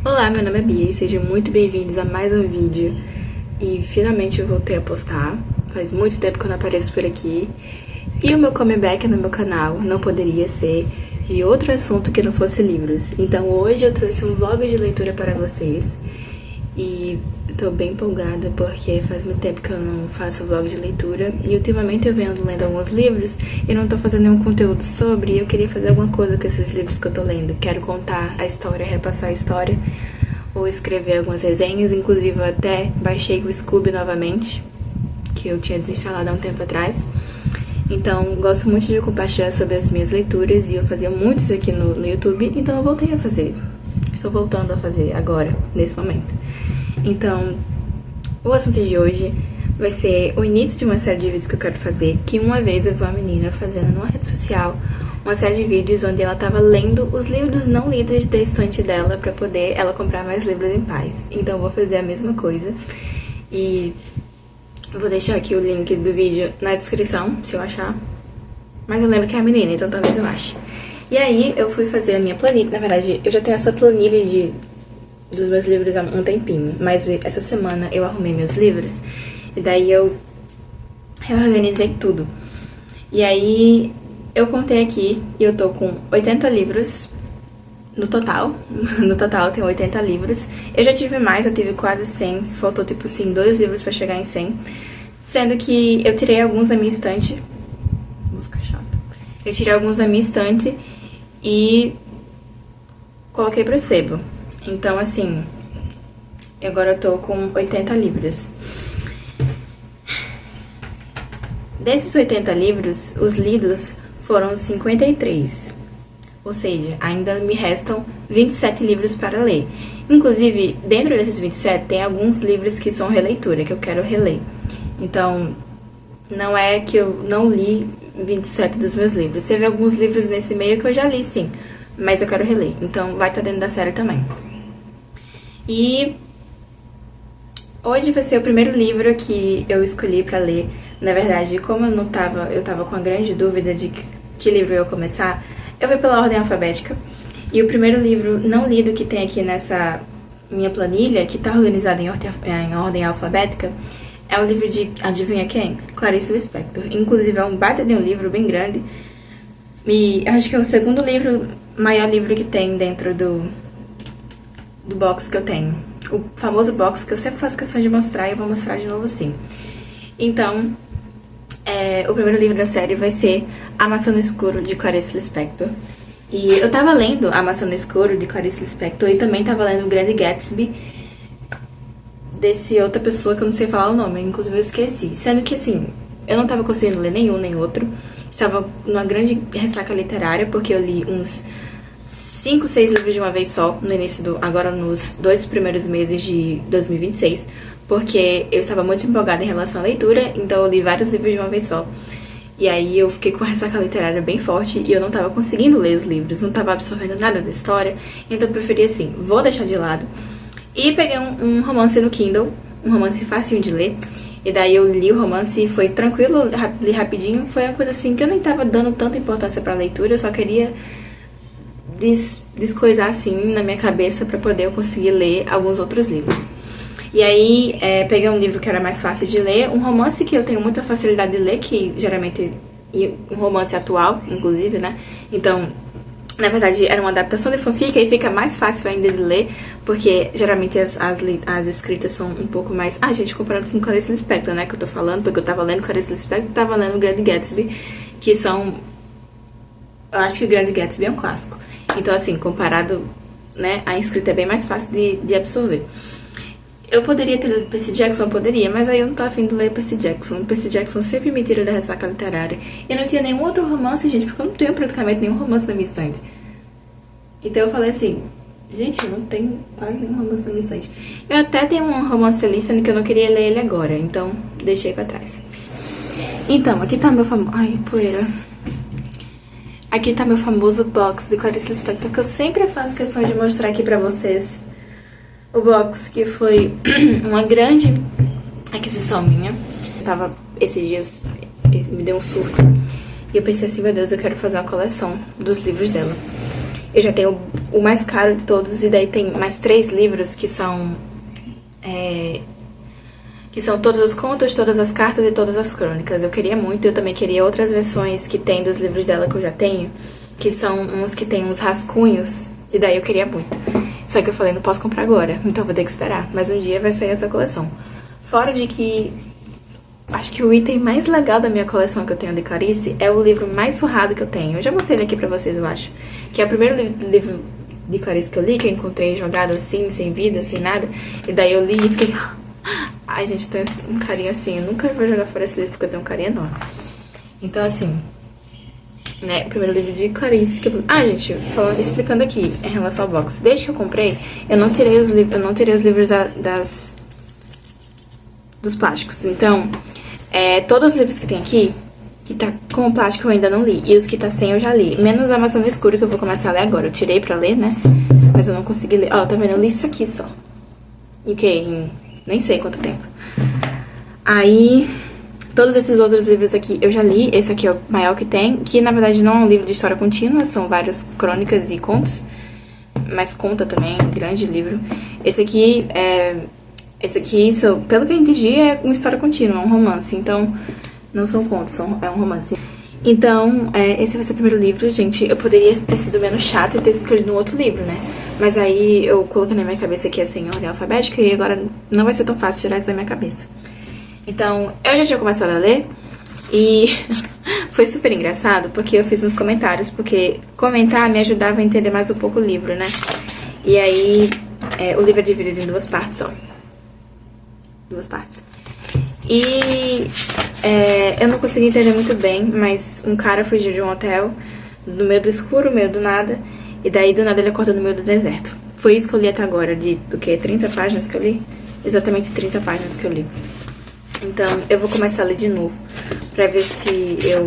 Olá, meu nome é Bia e sejam muito bem-vindos a mais um vídeo. E finalmente eu voltei a postar. Faz muito tempo que eu não apareço por aqui. E o meu comeback no meu canal não poderia ser de outro assunto que não fosse livros. Então hoje eu trouxe um vlog de leitura para vocês. E tô bem empolgada porque faz muito tempo que eu não faço vlog de leitura. E ultimamente eu venho lendo alguns livros e não tô fazendo nenhum conteúdo sobre. E eu queria fazer alguma coisa com esses livros que eu tô lendo. Quero contar a história, repassar a história, ou escrever algumas resenhas. Inclusive eu até baixei o Scoob novamente, que eu tinha desinstalado há um tempo atrás. Então gosto muito de compartilhar sobre as minhas leituras e eu fazia muitos aqui no YouTube, então eu voltei a fazer. Estou voltando a fazer agora, nesse momento. Então, o assunto de hoje vai ser o início de uma série de vídeos que eu quero fazer, que uma vez eu vi uma menina fazendo numa rede social uma série de vídeos onde ela estava lendo os livros não lidos da estante dela para poder ela comprar mais livros em paz. Então eu vou fazer a mesma coisa e vou deixar aqui o link do vídeo na descrição, se eu achar. Mas eu lembro que é a menina, então talvez eu ache. E aí eu fui fazer a minha planilha. Na verdade, eu já tenho essa planilha dos meus livros há um tempinho, mas essa semana eu arrumei meus livros e daí eu reorganizei tudo. E aí eu contei aqui e eu tô com 80 livros no total. No total eu tenho 80 livros. Eu já tive mais, eu tive quase 100, faltou tipo assim 2 livros pra chegar em 100. Sendo que eu tirei alguns da minha estante. Música chata. Eu tirei alguns da minha estante e coloquei pro sebo. Então, assim, agora eu tô com 80 livros. Desses 80 livros, os lidos foram 53. Ou seja, ainda me restam 27 livros para ler. Inclusive, dentro desses 27, tem alguns livros que são releitura, que eu quero reler. Então, não é que eu não li 27 dos meus livros. Teve alguns livros nesse meio que eu já li, sim, mas eu quero reler. Então, vai estar dentro da série também. E hoje vai ser o primeiro livro que eu escolhi pra ler. Na verdade, como eu tava com a grande dúvida de que livro eu ia começar, eu fui pela ordem alfabética. E o primeiro livro não lido que tem aqui nessa minha planilha, que tá organizado em ordem alfabética, é um livro de, adivinha quem? Clarice Lispector. Inclusive é um baita de um livro bem grande. E eu acho que é o segundo livro, maior livro que tem dentro do box que eu tenho. O famoso box que eu sempre faço questão de mostrar e eu vou mostrar de novo sim. Então, o primeiro livro da série vai ser A Maçã no Escuro, de Clarice Lispector. E eu tava lendo A Maçã no Escuro, de Clarice Lispector, e também tava lendo O Grande Gatsby, desse outra pessoa que eu não sei falar o nome, inclusive eu esqueci. Sendo que, assim, eu não tava conseguindo ler nenhum nem outro. Estava numa grande ressaca literária, porque eu li uns 5, 6 livros de uma vez só, no início agora nos 2 primeiros meses de 2026, porque eu estava muito empolgada em relação à leitura, então eu li vários livros de uma vez só. E aí eu fiquei com uma ressaca literária bem forte e eu não estava conseguindo ler os livros, não estava absorvendo nada da história, então eu preferi assim, vou deixar de lado. E peguei um romance no Kindle, um romance facinho de ler, e daí eu li o romance e foi tranquilo, li rapidinho, foi uma coisa assim que eu nem estava dando tanta importância pra leitura, eu só queria descoisar assim na minha cabeça pra poder eu conseguir ler alguns outros livros. E aí peguei um livro que era mais fácil de ler, um romance que eu tenho muita facilidade de ler, que geralmente um romance atual, inclusive, né? Então, na verdade, era uma adaptação de fanfic e fica mais fácil ainda de ler, porque geralmente as escritas são um pouco mais... Ah, gente, comparando com Clarice Lispector, né, que eu tô falando, porque eu tava lendo Clarice Lispector e tava lendo O Grande Gatsby, que são... Eu acho que O Grande Gatsby é um clássico. Então, assim, comparado, né, a escrita é bem mais fácil de absorver. Eu poderia ter lido Percy Jackson, poderia, mas aí eu não tô afim de ler Percy Jackson. Percy Jackson sempre me tira da ressaca literária. E não tinha nenhum outro romance, gente, porque eu não tenho praticamente nenhum romance na minha estante. Então eu falei assim, gente, eu não tenho quase nenhum romance na minha estante. Eu até tenho um romance ali, sendo que eu não queria ler ele agora, então deixei pra trás. Então, aqui tá meu famoso... Ai, poeira. Aqui tá meu famoso box de Clarice Lispector, que eu sempre faço questão de mostrar aqui pra vocês. O box que foi uma grande aquisição minha. Eu tava, esses dias, me deu um surto. E eu pensei assim, meu Deus, eu quero fazer uma coleção dos livros dela. Eu já tenho o mais caro de todos, e daí tem mais 3 livros que são todos os contos, todas as cartas e todas as crônicas. Eu queria muito, eu também queria outras versões que tem dos livros dela que eu já tenho, que são uns que tem uns rascunhos, e daí eu queria muito. Só que eu falei, não posso comprar agora, então vou ter que esperar. Mas um dia vai sair essa coleção. Fora de que acho que o item mais legal da minha coleção que eu tenho de Clarice é o livro mais surrado que eu tenho. Eu já mostrei ele aqui pra vocês, eu acho. Que é o primeiro livro de Clarice que eu li, que eu encontrei jogado assim, sem vida, sem nada. E daí eu li e fiquei... Ai, gente, tem um carinho assim. Eu nunca vou jogar fora esse livro porque eu tenho um carinho enorme. Então, assim... né, o primeiro livro de Clarice que eu... Ah, gente, explicando aqui em relação ao box. Desde que eu comprei, eu não tirei os livros dos plásticos. Então, todos os livros que tem aqui, que tá com o plástico, eu ainda não li. E os que tá sem eu já li. Menos a Maçã no Escuro, que eu vou começar a ler agora. Eu tirei pra ler, né? Mas eu não consegui ler. Ó, tá vendo? Eu li isso aqui só. Em que? Em nem sei quanto tempo. Aí, todos esses outros livros aqui eu já li. Esse aqui é o maior que tem. Que, na verdade, não é um livro de história contínua. São várias crônicas e contos. Mas conta também, grande livro. Esse aqui, pelo que eu entendi, é uma história contínua, é um romance. Então, não são contos, é um romance. Então, esse vai ser o primeiro livro, gente. Eu poderia ter sido menos chata e ter escolhido um outro livro, né? Mas aí eu coloquei na minha cabeça que ia ser em ordem alfabética e agora não vai ser tão fácil tirar isso da minha cabeça. Então, eu já tinha começado a ler e foi super engraçado porque eu fiz uns comentários, porque comentar me ajudava a entender mais um pouco o livro, né? E aí, o livro é dividido em 2 partes, ó. 2 partes. E eu não consegui entender muito bem, mas um cara fugiu de um hotel no meio do escuro, no meio do nada, e daí do nada ele acorda no meio do deserto. Foi isso que eu li até agora, de do que? 30 páginas que eu li? Exatamente 30 páginas que eu li. Então eu vou começar a ler de novo, pra ver se eu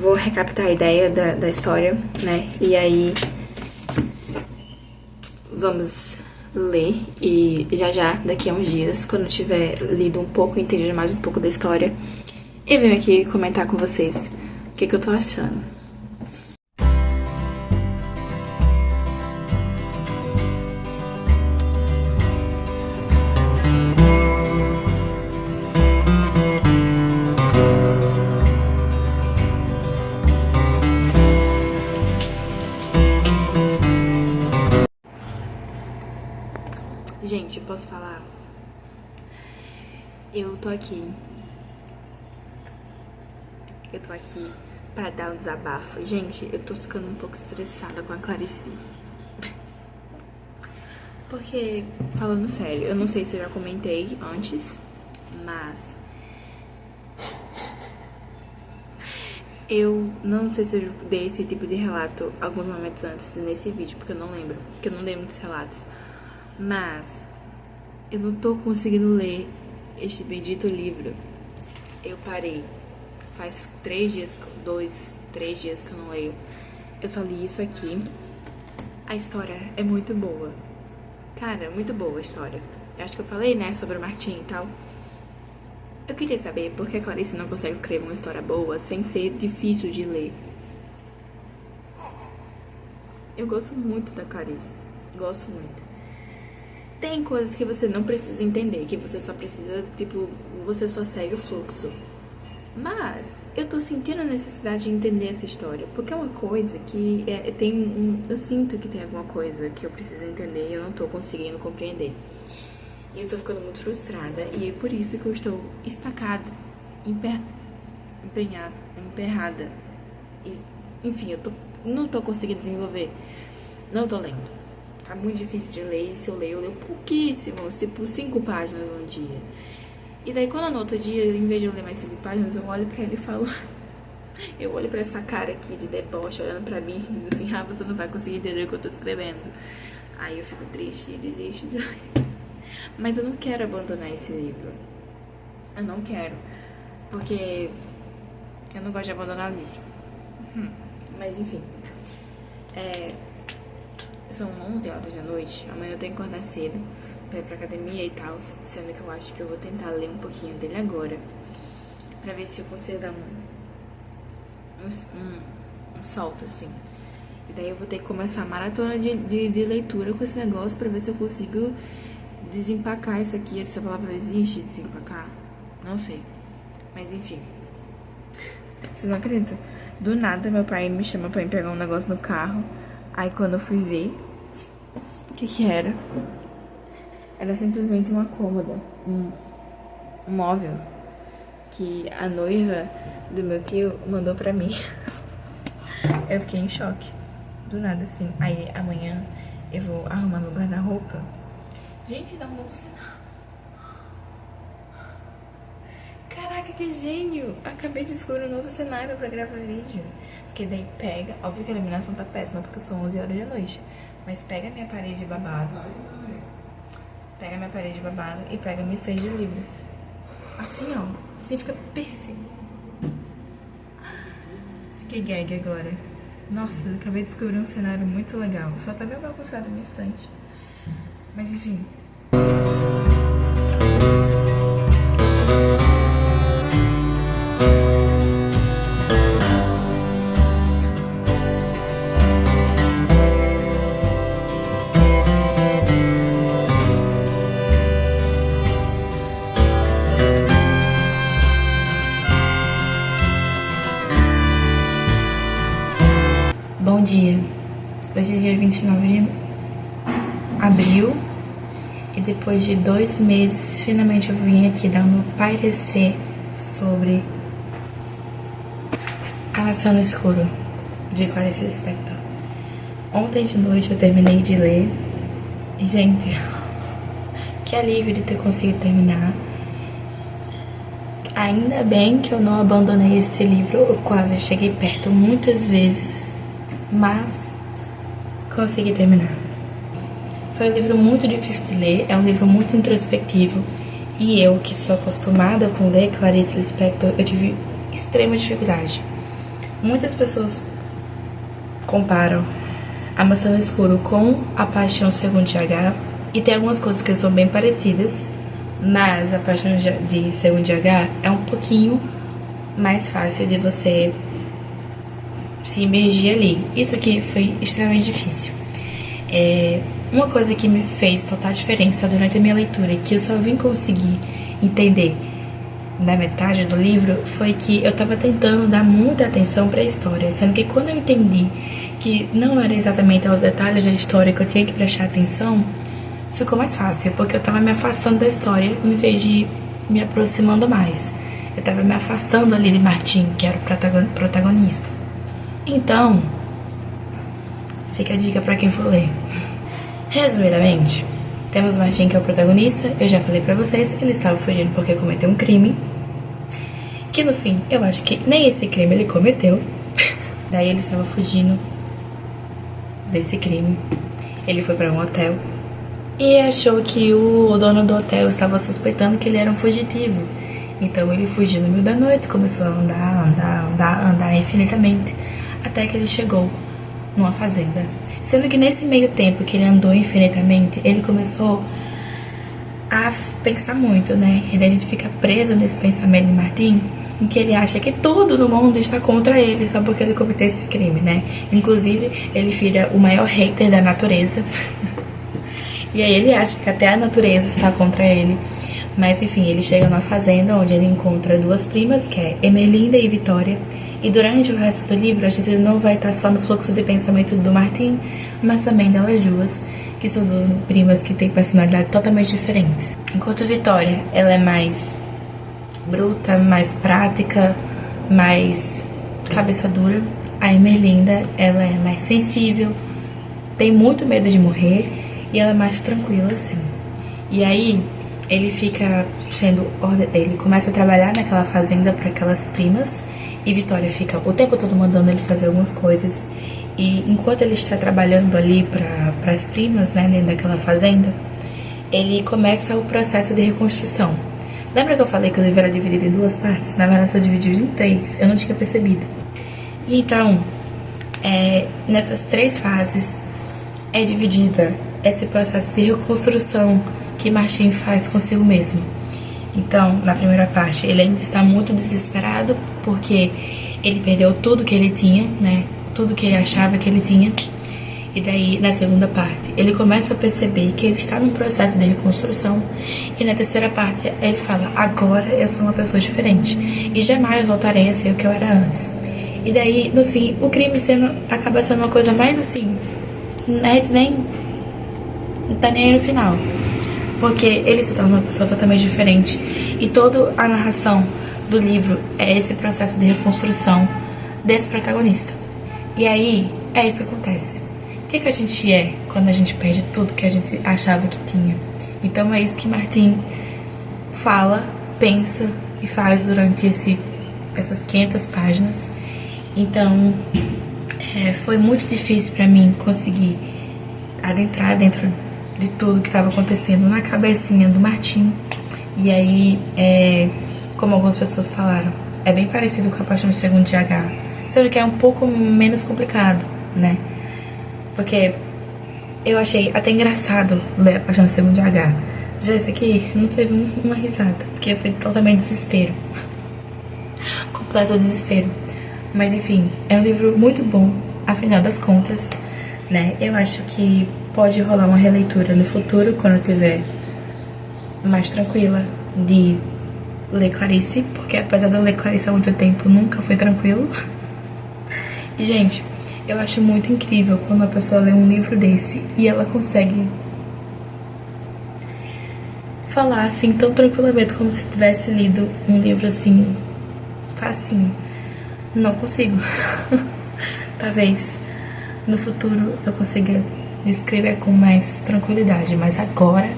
vou recaptar a ideia da história, né? E aí vamos ler, e já, daqui a uns dias, quando eu tiver lido um pouco, entendido mais um pouco da história, eu venho aqui comentar com vocês o que eu tô achando. Gente, eu posso falar? Eu tô aqui pra dar um desabafo. Gente, eu tô ficando um pouco estressada com a Clarice. Porque, falando sério, eu não sei se eu já comentei antes, mas eu não sei se eu dei esse tipo de relato alguns momentos antes nesse vídeo, porque eu não lembro, porque eu não dei muitos relatos. Mas eu não tô conseguindo ler este bendito livro. Eu parei. Faz 3 dias, 3 dias que eu não leio. Eu só li isso aqui. A história é muito boa. Cara, muito boa a história. Eu acho que eu falei, né, sobre o Martim e tal. Eu queria saber por que a Clarice não consegue escrever uma história boa sem ser difícil de ler. Eu gosto muito da Clarice. Gosto muito. Tem coisas que você não precisa entender, que você só precisa, tipo, você só segue o fluxo. Mas eu tô sentindo a necessidade de entender essa história, porque é uma coisa que eu sinto que tem alguma coisa que eu preciso entender e eu não tô conseguindo compreender. E eu tô ficando muito frustrada, e é por isso que eu estou estacada, emperrada. E, enfim, não tô conseguindo desenvolver, não tô lendo. Tá muito difícil de ler, e se eu leio pouquíssimo, tipo 5 páginas um dia. E daí quando no outro dia, em vez de eu ler mais 5 páginas, eu olho pra ele e falo... eu olho pra essa cara aqui de deboche, olhando pra mim, e digo assim, você não vai conseguir entender o que eu tô escrevendo. Aí eu fico triste e desisto. Mas eu não quero abandonar esse livro. Eu não quero. Porque eu não gosto de abandonar livro. Mas enfim. São 11 horas da noite, amanhã eu tenho que acordar cedo pra ir pra academia e tal, sendo que eu acho que eu vou tentar ler um pouquinho dele agora, pra ver se eu consigo dar um salto, assim. E daí eu vou ter que começar a maratona de leitura com esse negócio pra ver se eu consigo desempacar isso aqui. Essa palavra existe, desempacar? Não sei. Mas enfim. Vocês não acreditam? Do nada meu pai me chama pra ir pegar um negócio no carro. Aí quando eu fui ver o que era, era simplesmente uma cômoda, um móvel que a noiva do meu tio mandou pra mim. Eu fiquei em choque. Do nada, assim. Aí amanhã eu vou arrumar meu guarda-roupa. Gente, dá um novo cenário. Caraca, que gênio! Acabei de descobrir um novo cenário pra gravar vídeo. Porque daí pega... Óbvio que a iluminação tá péssima, porque são 11 horas da noite. Mas pega minha parede de babado. Pega minha parede de babado e pega minha estante de livros. Assim, ó. Assim fica perfeito. Fiquei gag agora. Nossa, eu acabei de descobrir um cenário muito legal. Só tá meio bagunçado a minha estante. Mas enfim. Bom dia, hoje é dia 29 de abril e depois de 2 meses, finalmente eu vim aqui dar meu parecer sobre A Nação no Escuro, de Clarice Lispector. Ontem de noite eu terminei de ler e, gente, que alívio de ter conseguido terminar. Ainda bem que eu não abandonei esse livro, eu quase cheguei perto muitas vezes, mas consegui terminar. Foi um livro muito difícil de ler, é um livro muito introspectivo, e eu, que sou acostumada com ler Clarice Lispector, eu tive extrema dificuldade. Muitas pessoas comparam A Maçã no Escuro com A Paixão Segundo H, e tem algumas coisas que são bem parecidas, mas A Paixão de Segundo H é um pouquinho mais fácil de você se imergir ali. Isso aqui foi extremamente difícil. Uma coisa que me fez total diferença durante a minha leitura e que eu só vim conseguir entender na metade do livro foi que eu tava tentando dar muita atenção pra história, sendo que quando eu entendi que não era exatamente aos detalhes da história que eu tinha que prestar atenção, ficou mais fácil, porque eu tava me afastando da história em vez de me aproximando mais. Eu tava me afastando ali de Martin, que era o protagonista. Então, fica a dica pra quem for ler. Resumidamente, temos Martin, que é o protagonista. Eu já falei pra vocês, ele estava fugindo porque cometeu um crime, que no fim, eu acho que nem esse crime ele cometeu. Daí ele estava fugindo desse crime. Ele foi pra um hotel e achou que o dono do hotel estava suspeitando que ele era um fugitivo. Então ele fugiu no meio da noite, começou a andar infinitamente, até que ele chegou numa fazenda. Sendo que nesse meio tempo que ele andou infinitamente, ele começou a pensar muito, né? E daí a gente fica preso nesse pensamento de Martin, em que ele acha que tudo no mundo está contra ele, só porque ele cometeu esse crime, né? Inclusive, ele vira o maior hater da natureza. E aí ele acha que até a natureza está contra ele. Mas enfim, ele chega numa fazenda onde ele encontra 2 primas, que é Emerlinda e Vitória. E durante o resto do livro, a gente não vai estar só no fluxo de pensamento do Martin, mas também delas duas, que são 2 primas que têm personalidades totalmente diferentes. Enquanto Vitória, ela é mais bruta, mais prática, mais cabeça dura, a Emerlinda, ela é mais sensível, tem muito medo de morrer e ela é mais tranquila, assim. E aí ele fica ele começa a trabalhar naquela fazenda para aquelas primas, e Vitória fica o tempo todo mandando ele fazer algumas coisas. E enquanto ele está trabalhando ali para as primas, né, dentro daquela fazenda, ele começa o processo de reconstrução. Lembra que eu falei que o livro era dividido em 2 partes? Na verdade, só dividido em 3, eu não tinha percebido. Então, nessas 3 fases é dividida esse processo de reconstrução que Martin faz consigo mesmo. Então, na primeira parte, ele ainda está muito desesperado porque ele perdeu tudo que ele tinha, né? tudo que ele achava que ele tinha. E daí, na segunda parte, ele começa a perceber que ele está num processo de reconstrução. E na terceira parte, ele fala, agora eu sou uma pessoa diferente. E jamais voltarei a ser o que eu era antes. E daí, no fim, o crime acaba sendo uma coisa mais assim, nem tá nem aí no final. Porque ele se torna uma pessoa totalmente diferente. E toda a narração do livro é esse processo de reconstrução desse protagonista. E aí, é isso que acontece. O que a gente é quando a gente perde tudo que a gente achava que tinha? Então é isso que Martin fala, pensa e faz durante essas 500 páginas. Então foi muito difícil pra mim conseguir adentrar dentro de tudo que estava acontecendo na cabecinha do Martin. E aí, como algumas pessoas falaram, é bem parecido com A Paixão Segundo de H, sendo que é um pouco menos complicado, né? Porque eu achei até engraçado ler A Paixão Segundo de H. Já esse aqui não teve uma risada, porque foi totalmente desespero. Completo desespero. Mas enfim, é um livro muito bom, afinal das contas, né? Eu acho que pode rolar uma releitura no futuro, quando eu estiver mais tranquila de ler Clarice, porque apesar de eu ler Clarice há muito tempo, nunca foi tranquilo. E, gente, eu acho muito incrível quando a pessoa lê um livro desse e ela consegue falar assim tão tranquilamente como se tivesse lido um livro assim, facinho. Não consigo. Talvez no futuro eu consiga descrever com mais tranquilidade, mas agora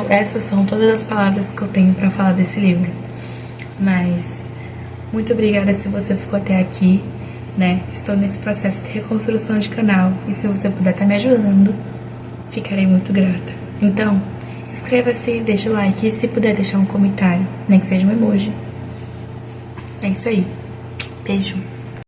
essas são todas as palavras que eu tenho pra falar desse livro. Mas muito obrigada se você ficou até aqui, né? Estou nesse processo de reconstrução de canal e se você puder estar me ajudando, ficarei muito grata. Então, inscreva-se, deixa o like e se puder deixar um comentário, nem que seja um emoji. É isso aí. Beijo.